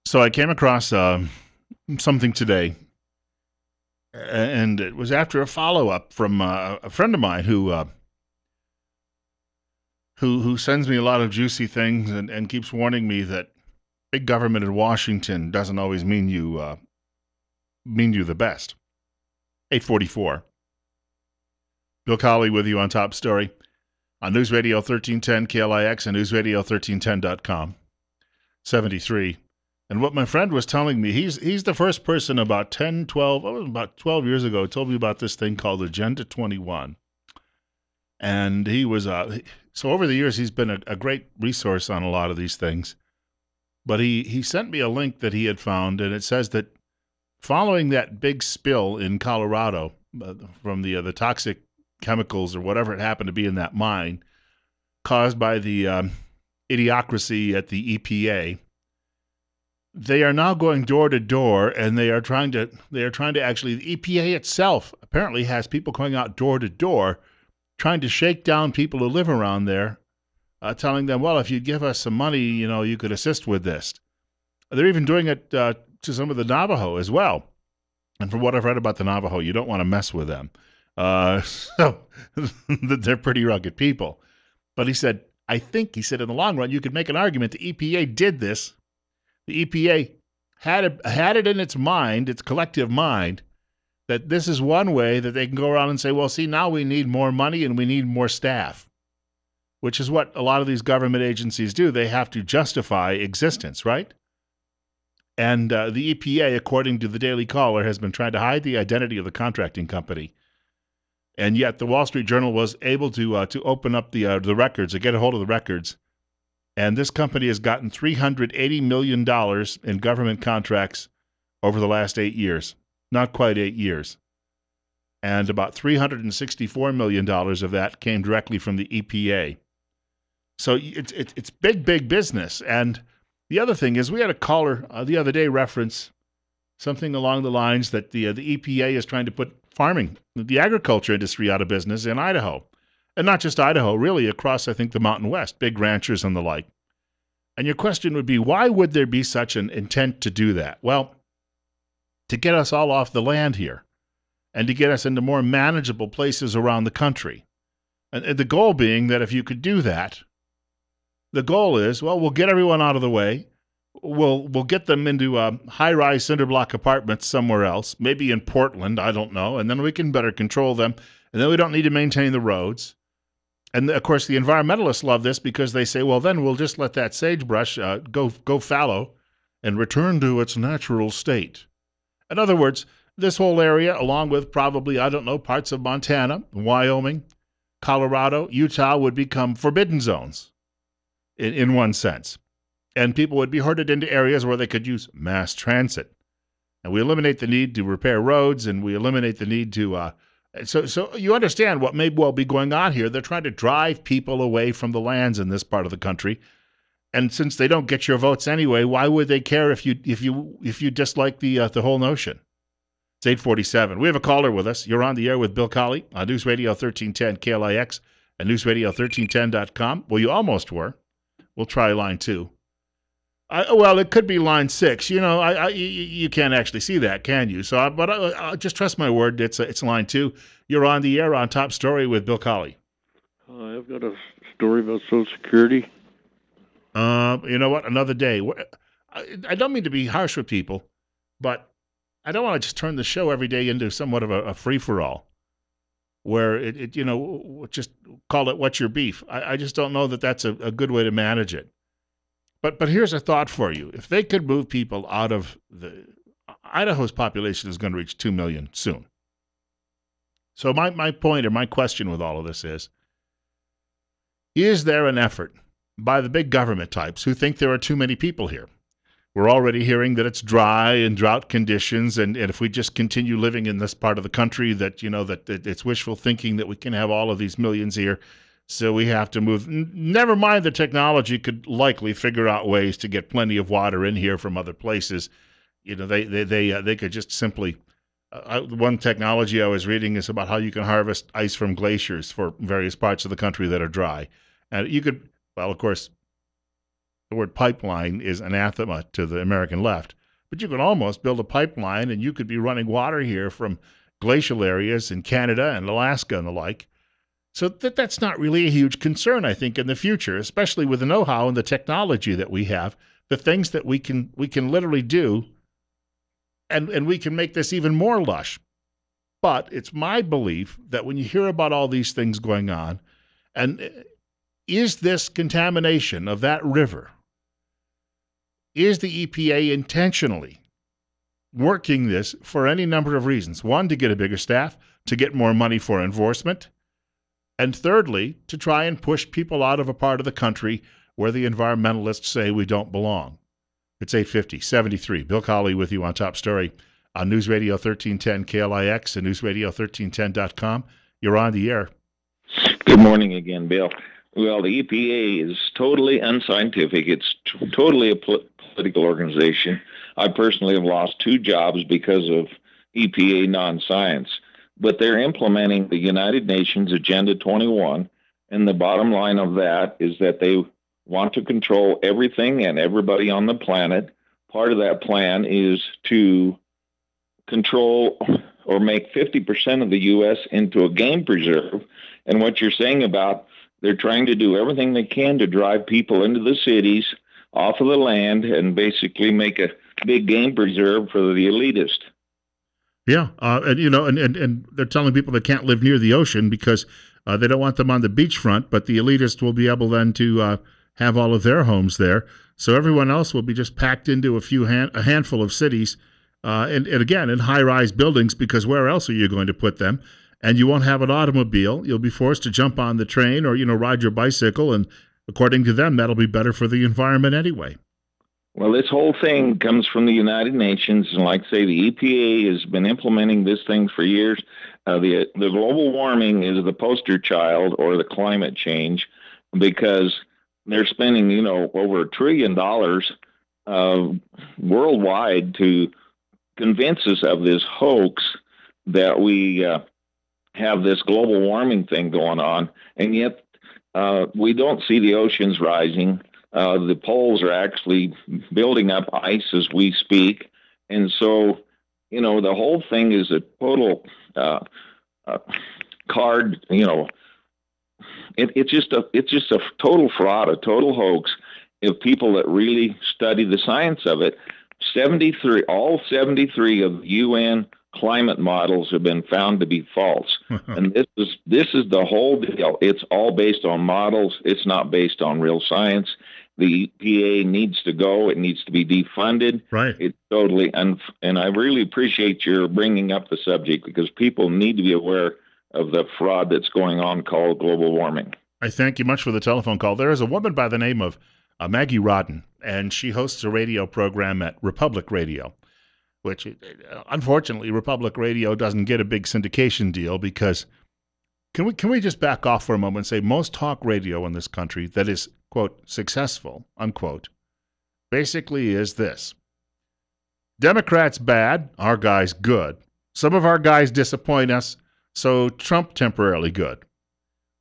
So I came across something today, and it was after a follow up from a friend of mine who sends me a lot of juicy things and keeps warning me that big government in Washington doesn't always mean you the best. 844. Bill Colley with you on Top Story on News Radio 1310 KLIX and News Radio 1310.com. 73. And what my friend was telling me, he's the first person about 12 years ago, told me about this thing called Agenda 21. And he was, so over the years, he's been a great resource on a lot of these things. But he sent me a link that he had found, and it says that following that big spill in Colorado from the toxic chemicals or whatever it happened to be in that mine, caused by the idiocracy at the EPA, they are now going door to door, and they are trying to actually, the EPA itself apparently has people going out door to door trying to shake down people who live around there, telling them, well, if you'd give us some money, you could assist with this. They're even doing it to some of the Navajo as well. And from what I've read about the Navajo, you don't want to mess with them. So they're pretty rugged people. But he said, in the long run, you could make an argument the EPA did this. The EPA had it in its mind, its collective mind, that this is one way that they can go around and say, well, see, now we need more money and we need more staff, which is what a lot of these government agencies do. They have to justify existence, right? And the EPA, according to the Daily Caller, has been trying to hide the identity of the contracting company. And yet the Wall Street Journal was able to open up the records, or get a hold of the records. And this company has gotten $380 million in government contracts over the last 8 years. Not quite 8 years. And about $364 million of that came directly from the EPA. So it's big, big business. And the other thing is, we had a caller the other day reference something along the lines that the EPA is trying to put farming, the agriculture industry, out of business in Idaho. And not just Idaho, really across, I think, the Mountain West, big ranchers and the like. And your question would be, why would there be such an intent to do that? Well, to get us all off the land here and to get us into more manageable places around the country. And the goal being that if you could do that, the goal is, well, we'll get everyone out of the way. We'll get them into high-rise cinder block apartments somewhere else, maybe in Portland, I don't know, and then we can better control them, and then we don't need to maintain the roads. And, of course, the environmentalists love this because they say, well, then we'll just let that sagebrush go fallow and return to its natural state. In other words, this whole area, along with probably, I don't know, parts of Montana, Wyoming, Colorado, Utah, would become forbidden zones in one sense. And people would be herded into areas where they could use mass transit. And we eliminate the need to repair roads, and we eliminate the need to... So you understand what may well be going on here. They're trying to drive people away from the lands in this part of the country. And since they don't get your votes anyway, why would they care if you dislike the whole notion? It's 8:47. We have a caller with us. You're on the air with Bill Colley on News Radio 1310 KLIX and News Radio 1310.com. Well, you almost were. We'll try line 2. Well, it could be line 6. You can't actually see that, can you? So, but just trust my word. It's line 2. You're on the air on Top Story with Bill Colley. I've got a story about Social Security. You know what? Another day. I don't mean to be harsh with people, but I don't want to just turn the show every day into somewhat of a free-for-all where just call it what's your beef. I just don't know that that's a good way to manage it. But here's a thought for you. If they could move people out of Idaho's population is going to reach 2 million soon. So my point or my question with all of this is there an effort by the big government types who think there are too many people here? We're already hearing that it's dry and drought conditions, and if we just continue living in this part of the country, that it's wishful thinking that we can have all of these millions here. So we have to move. Never mind, the technology could likely figure out ways to get plenty of water in here from other places. They could just simply. One technology I was reading is about how you can harvest ice from glaciers for various parts of the country that are dry, and you could. Well, of course, The word pipeline is anathema to the American left. But you could almost build a pipeline and you could be running water here from glacial areas in Canada and Alaska and the like. So that's not really a huge concern, I think, in the future, especially with the know-how and the technology that we have, the things that we can literally do, and we can make this even more lush. But it's my belief that when you hear about all these things going on, and is this contamination of that river, is the EPA intentionally working this for any number of reasons? One, to get a bigger staff, to get more money for enforcement, and thirdly, to try and push people out of a part of the country where the environmentalists say we don't belong. It's 8:50, Bill Colley with you on Top Story on News Radio 1310 KLIX and newsradio1310.com. You're on the air. Good morning again, Bill. Well, the EPA is totally unscientific. It's totally a political organization. I personally have lost 2 jobs because of EPA non-science. But they're implementing the United Nations Agenda 21, and the bottom line of that is that they want to control everything and everybody on the planet. Part of that plan is to control or make 50% of the U.S. into a game preserve. And what you're saying about they're trying to do everything they can to drive people into the cities, off of the land, and basically make a big game preserve for the elitist. Yeah, and they're telling people they can't live near the ocean because they don't want them on the beachfront, but the elitists will be able then to have all of their homes there. So everyone else will be just packed into a handful of cities, and again, in high-rise buildings, because where else are you going to put them? And you won't have an automobile. You'll be forced to jump on the train or, ride your bicycle, and according to them, that'll be better for the environment anyway. Well, this whole thing comes from the United Nations, and like I say, the EPA has been implementing this thing for years. The global warming is the poster child, or the climate change, because they're spending, over $1 trillion worldwide to convince us of this hoax that we have this global warming thing going on, and yet we don't see the oceans rising. The poles are actually building up ice as we speak. And so, the whole thing is a total card, it's just a total fraud, a total hoax. If people that really study the science of it, all 73 of the UN climate models have been found to be false. And this is the whole deal. It's all based on models. It's not based on real science. The EPA needs to go. It needs to be defunded. Right. It's totally, and I really appreciate your bringing up the subject, because people need to be aware of the fraud that's going on called global warming. I thank you much for the telephone call. There is a woman by the name of Maggie Rawdon, and she hosts a radio program at Republic Radio, which, unfortunately, Republic Radio doesn't get a big syndication deal because, can we just back off for a moment and say most talk radio in this country that is, quote, successful, unquote, basically is this: Democrats bad, our guys good. Some of our guys disappoint us, so Trump temporarily good.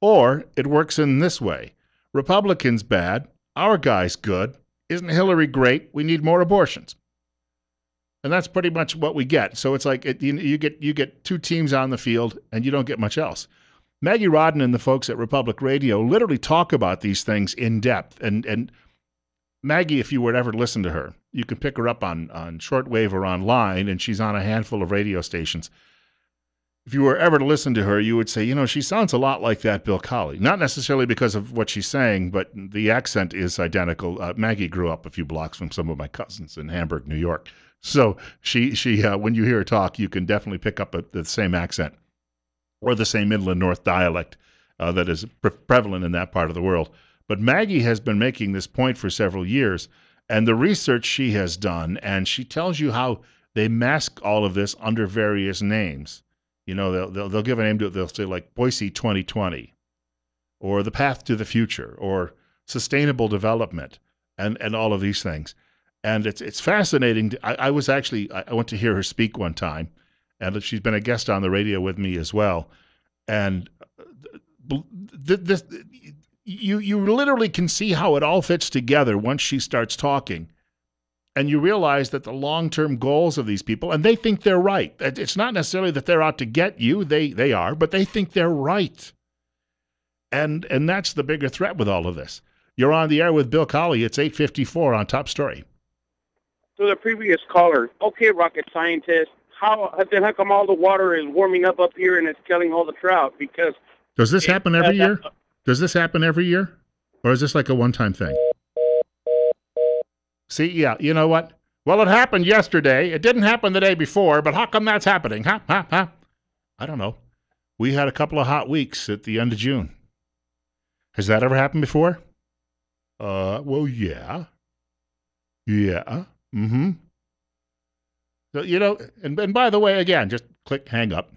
Or it works in this way: Republicans bad, our guys good. Isn't Hillary great? We need more abortions. And that's pretty much what we get. So it's like you get 2 teams on the field, and you don't get much else. Maggie Rawdon and the folks at Republic Radio literally talk about these things in depth. And Maggie, if you were to ever listen to her, you can pick her up on shortwave or online, and she's on a handful of radio stations. If you were ever to listen to her, you would say, she sounds a lot like that Bill Colley. Not necessarily because of what she's saying, but the accent is identical. Maggie grew up a few blocks from some of my cousins in Hamburg, New York. So she when you hear her talk, you can definitely pick up the same accent or the same Midland North dialect that is prevalent in that part of the world. But Maggie has been making this point for several years, and the research she has done, and she tells you how they mask all of this under various names. They'll give a name to it. They'll say like Boise 2020, or the Path to the Future, or Sustainable Development, and all of these things. And it's fascinating. I went to hear her speak one time, and she's been a guest on the radio with me as well. And this, you literally can see how it all fits together once she starts talking. And you realize that the long-term goals of these people, and they think they're right. It's not necessarily that they're out to get you. They are, but they think they're right. And that's the bigger threat with all of this. You're on the air with Bill Colley. It's 8:54 on Top Story. To the previous caller, okay, rocket scientist, how come all the water is warming up here and it's killing all the trout? Because does this happen every year? Does this happen every year? Or is this like a one-time thing? See, yeah, you know what? Well, it happened yesterday. It didn't happen the day before, but how come that's happening? Huh? I don't know. We had a couple of hot weeks at the end of June. Has that ever happened before? Well, yeah. Yeah. Mm-hmm. So, and by the way, again, just click hang up.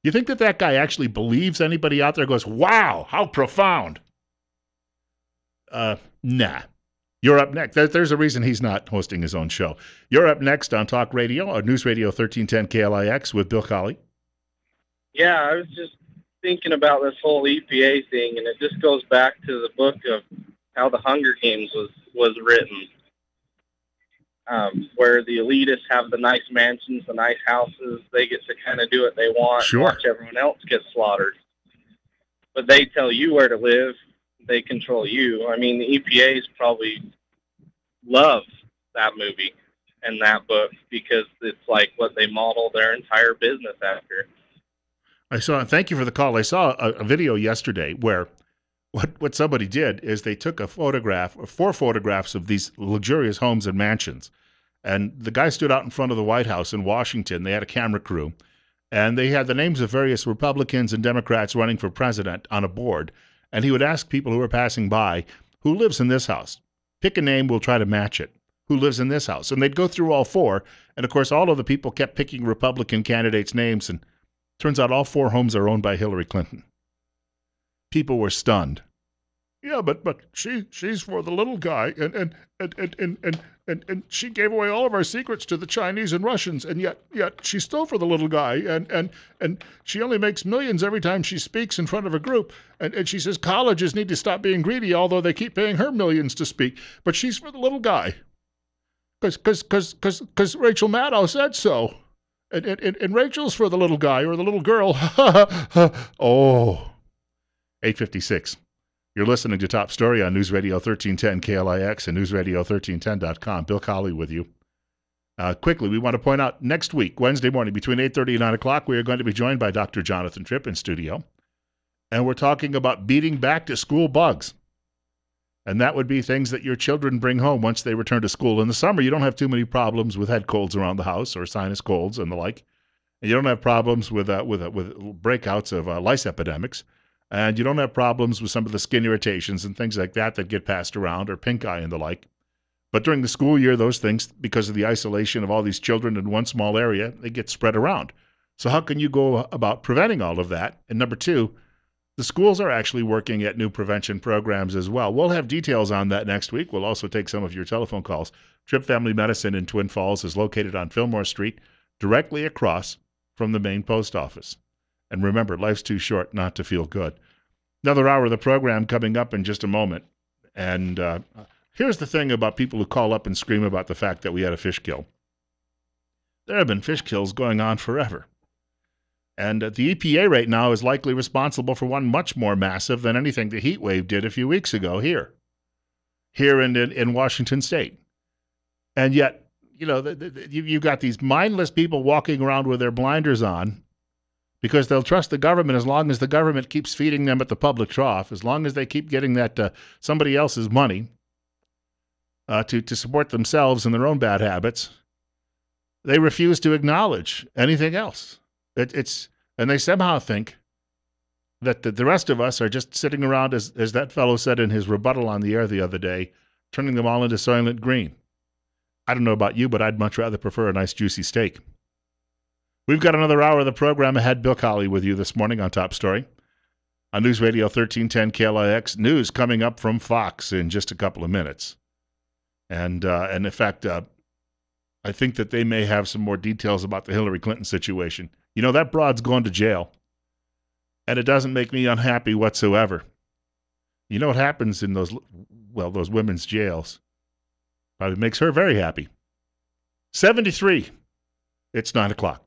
You think that guy actually believes anybody out there goes, wow, how profound? Nah. You're up next. There's a reason he's not hosting his own show. You're up next on Talk Radio, or News Radio 1310 KLIX with Bill Colley. Yeah, I was just thinking about this whole EPA thing, and it just goes back to the book of how the Hunger Games was written, where the elitists have the nice mansions, the nice houses. They get to kind of do what they want, sure, and watch everyone else get slaughtered. But they tell you where to live. They control you. I mean, the EPA's probably love that movie and that book because it's like what they model their entire business after. Thank you for the call. I saw a video yesterday where what somebody did is they took a photograph, or 4 photographs of these luxurious homes and mansions. And the guy stood out in front of the White House in Washington. They had a camera crew. And they had the names of various Republicans and Democrats running for president on a board. And he would ask people who were passing by, who lives in this house? Pick a name, we'll try to match it. Who lives in this house? And they'd go through all 4. And, of course, all of the people kept picking Republican candidates' names. And turns out all 4 homes are owned by Hillary Clinton. People were stunned. Yeah, but she's for the little guy, and she gave away all of our secrets to the Chinese and Russians, and yet she's still for the little guy, and she only makes millions every time she speaks in front of a group, and she says colleges need to stop being greedy, although they keep paying her millions to speak, but she's for the little guy, because Rachel Maddow said so, and Rachel's for the little guy or the little girl. Oh, 8:56. You're listening to Top Story on News Radio 1310 KLIX and newsradio1310.com. Bill Colley with you. Quickly, we want to point out next week, Wednesday morning, between 8:30 and 9 o'clock, we are going to be joined by Dr. Jonathan Tripp in studio. And we're talking about beating back to school bugs. And that would be things that your children bring home once they return to school. In the summer, you don't have too many problems with head colds around the house or sinus colds and the like. And you don't have problems with breakouts of lice epidemics. And you don't have problems with some of the skin irritations and things like that get passed around, or pink eye and the like. But during the school year, those things, because of the isolation of all these children in one small area, they get spread around. So how can you go about preventing all of that? And number 2, the schools are actually working at new prevention programs as well. We'll have details on that next week. We'll also take some of your telephone calls. Tripp Family Medicine in Twin Falls is located on Fillmore Street, directly across from the main post office. And remember, life's too short not to feel good. Another hour of the program coming up in just a moment. And here's the thing about people who call up and scream about the fact that we had a fish kill. There have been fish kills going on forever. And the EPA right now is likely responsible for one much more massive than anything the heat wave did a few weeks ago here in Washington State. And yet, you've got these mindless people walking around with their blinders on, because they'll trust the government as long as the government keeps feeding them at the public trough, as long as they keep getting that somebody else's money to support themselves and their own bad habits. They refuse to acknowledge anything else. And they somehow think that the rest of us are just sitting around, as that fellow said in his rebuttal on the air the other day, turning them all into Soylent Green. I don't know about you, but I'd much rather prefer a nice juicy steak. We've got another hour of the program ahead. Bill Colley with you this morning on Top Story. On News Radio 1310 KLIX. News coming up from Fox in just a couple of minutes. And in fact, I think that they may have some more details about the Hillary Clinton situation. That broad's going to jail. And it doesn't make me unhappy whatsoever. You know what happens in those women's jails? Probably makes her very happy. 73. It's 9 o'clock.